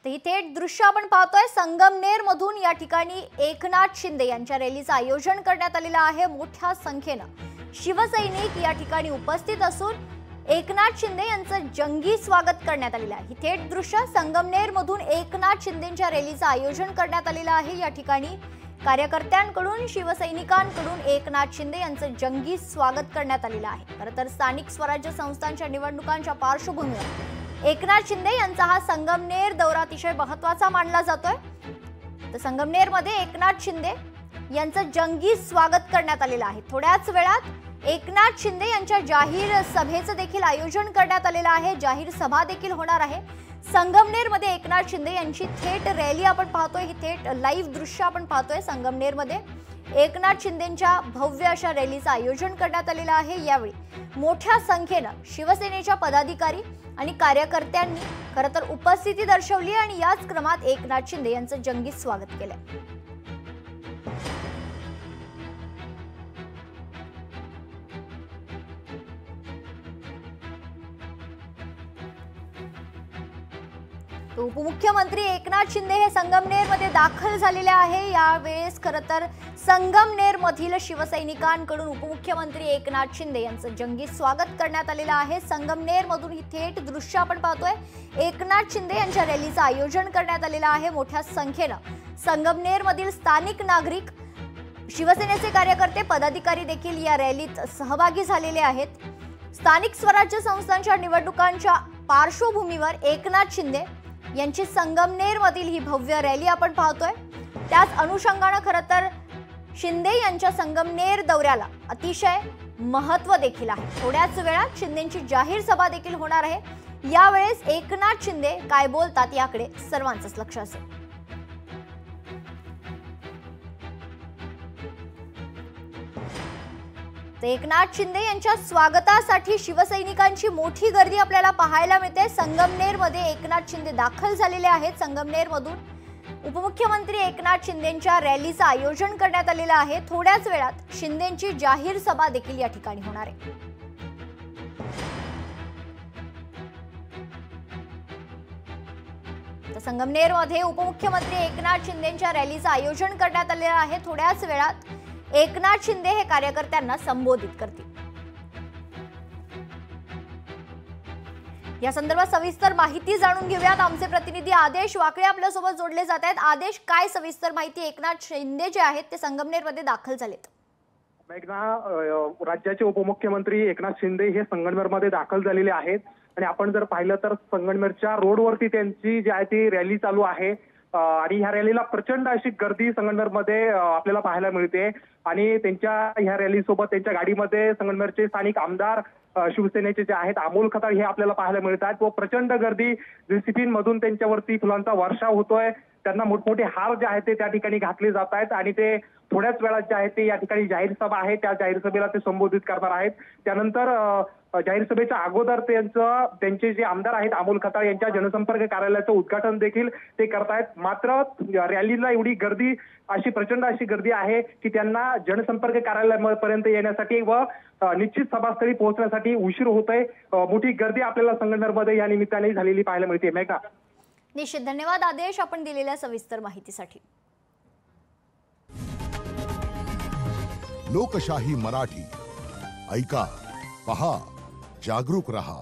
तर ही थेट दृश्य आपण पाहतोय संगमनेर मधून या ठिकाणी एकनाथ शिंदे यांच्या रॅलीचं आयोजन करण्यात आलेलं आहे। मोठ्या संख्येने शिवसैनिक या ठिकाणी उपस्थित असून एकनाथ शिंदे यांचं जंगी स्वागत करण्यात आलेलं आहे। ही थेट दृश्य संगमनेर मधून एकनाथ शिंदेंच्या रॅलीचं आयोजन करण्यात आलेलं आहे। या ठिकाणी कार्यकर्त्यांकडून शिवसैनिकांकडून एकनाथ शिंदे यांचं जंगी स्वागत करण्यात आलेलं आहे। खरं तर स्थानिक स्वराज्य संस्थांच्या निवडणुकांच्या पार्श्वभूमीवर एकनाथ शिंदे यांचा हा संगमनेर दौरा अतिशय महत्त्वाचा मानला जातोय। तर संगमनेर मध्ये एकनाथ शिंदे यांचं जंगी स्वागत करण्यात आलेलं आहे। थोड्याच वेळात एकनाथ शिंदे यांच्या जाहीर सभेचं देखील आयोजन करण्यात आलेलं आहे। जाहीर सभा देखील होणार आहे। संगमनेर मध्ये एकनाथ शिंदे यांची थेट रॅली आपण पाहतोय। ही थेट लाईव्ह दृश्य आपण पाहतोय। संगमनेर मध्ये एकनाथ शिंदेंच्या भव्य अशा रॅलीचं आयोजन करण्यात आलेलं आहे। यावेळी मोठ्या संख्येने शिवसेनेच्या पदाधिकारी आणि कार्यकर्त्यांनी खरं तर उपस्थिती दर्शवली आणि याच क्रमात एकनाथ शिंदे यांचं जंगी स्वागत केलं। उपमुख्यमंत्री एकनाथ शिंदे हे संगमनेर मध्ये दाखल झालेले आहे। यावेळेस खरं तर संगमनेर मधील शिवसैनिकांकडून उपमुख्यमंत्री एकनाथ शिंदे यांचं जंगी स्वागत करण्यात आलेलं आहे। संगमनेर मधून ही थेट दृश्य आपण पाहतोय। एकनाथ शिंदे यांच्या रॅलीचं आयोजन करण्यात आलेलं आहे। मोठ्या संख्येने संगमनेर मधील स्थानिक नागरिक, शिवसेनेचे कार्यकर्ते, पदाधिकारी देखील या रॅलीत सहभागी झालेले आहेत। स्थानिक स्वराज्य संस्थांच्या निवडणुकांच्या पार्श्वभूमीवर एकनाथ शिंदे यांची संगमनेर मधील ही भव्य रॅली आपण पाहतोय। त्याच अनुषंगाने खरं तर शिंदे यांच्या संगमनेर दौऱ्याला अतिशय महत्त्व देखील आहे। थोड्याच वेळात शिंदेंची जाहीर सभा देखील होणार आहे। यावेळेस एकनाथ शिंदे काय बोलतात याकडे सर्वांचंच लक्ष असेल। एकनाथ शिंदे यांच्या स्वागतासाठी शिवसैनिकांची मोठी गर्दी आपल्याला पाहायला मिळते। संगमनेर मध्ये एकनाथ शिंदे दाखल झालेले आहेत। संगमनेर मधून उपमुख्यमंत्री एकनाथ शिंदेंच्या रॅलीचं आयोजन करण्यात आलेलं आहे। थोड्याच वेळात शिंदेंची जाहीर सभा देखील या ठिकाणी होणार आहे। तर संगमनेर मध्ये उपमुख्यमंत्री एकनाथ शिंदेंच्या रॅलीचं आयोजन करण्यात आलेलं आहे। थोड्याच वेळात एकनाथ शिंदे हे कार्यकर्त्यांना संबोधित करतील। या संदर्भात सविस्तर माहिती जाणून घेऊयात। आमचे प्रतिनिधी आदेश वाकळे आपल्या सोबत जोडले जात आहेत। आदेश, काय सविस्तर माहिती? एकनाथ शिंदे जे आहेत ते संगमनेर मध्ये दाखल झालेत। राज्याचे उपमुख्यमंत्री एकनाथ शिंदे हे संगमनेर मध्ये दाखल झालेले आहेत आणि आपण जर पाहिलं तर संगमनेरच्या रोडवरती त्यांची जी आहे ती रॅली चालू आहे आणि ह्या रॅलीला प्रचंड अशी गर्दी संगमनेरमध्ये आपल्याला पाहायला मिळते आणि त्यांच्या ह्या रॅली सोबत त्यांच्या गाडीमध्ये संगमनेरचे स्थानिक आमदार शिवसेनेचे जे आहेत अमोल खताळ हे आपल्याला पाहायला मिळतात व प्रचंड गर्दी जेसीबी मधून त्यांच्यावरती फुलांचा वर्षाव होतोय। त्यांना मोठमोठे हार जे आहेत ते त्या ठिकाणी घातले जात आहेत आणि ते थोड्याच वेळात जे आहे ते या ठिकाणी जाहीर सभा आहे त्या जाहीर सभेला ते संबोधित करणार आहेत। त्यानंतर जाहीर सभेच्या अगोदर त्यांचे जे आमदार आहेत अमोल खताळ यांच्या जनसंपर्क कार्यालयाचं उद्घाटन देखील ते करतायत। मात्र रॅलीला एवढी गर्दी, अशी प्रचंड अशी गर्दी आहे की त्यांना जनसंपर्क कार्यालयापर्यंत येण्यासाठी व निश्चित सभास्थळी पोहोचण्यासाठी उशीर होतोय। मोठी गर्दी आपल्याला संगमनेरमध्ये या निमित्ताने झालेली पाहायला मिळते। मेघा, निश्चित धन्यवाद आदेश आपण दिलेल्या सविस्तर माहितीसाठी। लोकशाही मराठी ऐका, पहा, जागरूक रहा।